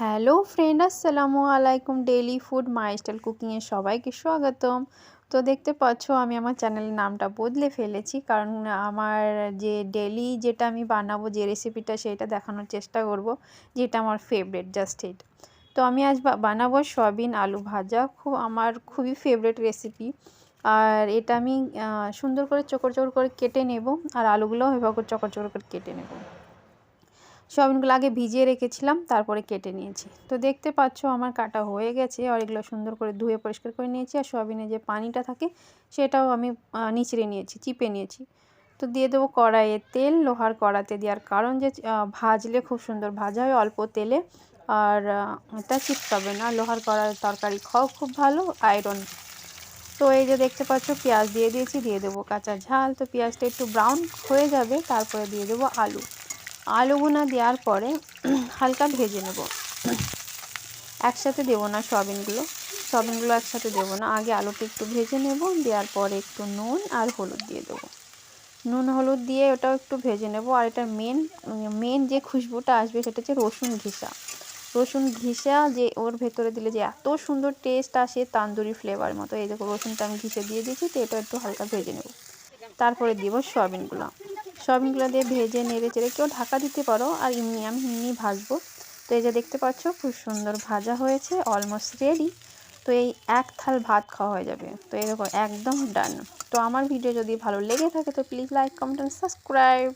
Hello friend, আসসালামু আলাইকুম। Daily food মাইস্টাইল কুকিংয়ে সবাইকে স্বাগতম। তো দেখতে পাচ্ছ আমি আমার চ্যানেলের নামটা বদলে ফেলেছি, কারণ আমার যে ডেইলি যেটা আমি বানাবো, যে রেসিপিটা সেটা দেখানোর চেষ্টা করব, যেটা আমার ফেভারিট, জাস্ট ইট। তো আমি আজ বানাবো সয়াবিন আলু ভাজা। আমার খুবই ফেভারিট রেসিপি। আর এটা আমি সুন্দর করে চোকর চোকর করে কেটে নেব, আর আলুগুলোও এভাবে চোকর চোকর করে কেটে নেব। সয়াবিনগুলো আগে ভিজিয়ে রেখেছিলাম, তারপরে কেটে নিয়েছি। তো দেখতে পাচ্ছ আমার কাটা হয়ে গেছে, আর এগুলো সুন্দর করে ধুয়ে পরিষ্কার করে নিয়েছি। আর সয়াবিনের যে পানিটা থাকে সেটাও আমি নিচড়ে নিয়েছি, চিপে নিয়েছি। তো দিয়ে দেবো কড়াইয়ে তেল। লোহার কড়াতে দেওয়ার কারণ যে ভাজলে খুব সুন্দর ভাজা হয় অল্প তেলে, আর এটা চিপকাবে না। লোহার কড়ার তরকারি খাও খুব ভালো, আয়রন। তো এই যে দেখতে পাচ্ছ পেঁয়াজ দিয়ে দিয়েছি, দিয়ে দেবো কাঁচা ঝাল। তো পেঁয়াজটা একটু ব্রাউন হয়ে যাবে, তারপরে দিয়ে দেবো আলু। আলুগুলো দেওয়ার পরে হালকা ভেজে নেব। একসাথে দেবো না সয়াবিনগুলো একসাথে দেবো না। আগে আলুটা একটু ভেজে নেব, দেওয়ার পরে একটু নুন আর হলুদ দিয়ে দেবো। নুন হলুদ দিয়ে ওটাও একটু ভেজে নেব। আর এটার মেন যে খুশবুটা আসবে সেটা হচ্ছে রসুন ঘিসা, যে ওর ভেতরে দিলে যে এত সুন্দর টেস্ট আসে, তান্দুরি ফ্লেভার মতো। এই দেখো রসুনটা আমি ঘিসে দিয়ে দিয়েছি। তো এটা একটু হালকা ভেজে নেব, তারপরে দিব সয়াবিনগুলো দিয়ে ভেজে নেড়ে চেড়ে, কেউ ঢাকা দিতে পারো, আর আমি এমনি ভাজবো। তো এই যে দেখতে পাচ্ছ খুব সুন্দর ভাজা হয়েছে, অলমোস্ট রেডি। তো এই এক থাল ভাত খাওয়া হয়ে যাবে। তো এরকম একদম ডান। তো আমার ভিডিও যদি ভালো লেগে থাকে তো প্লিজ লাইক, কমেন্ট, সাবস্ক্রাইব।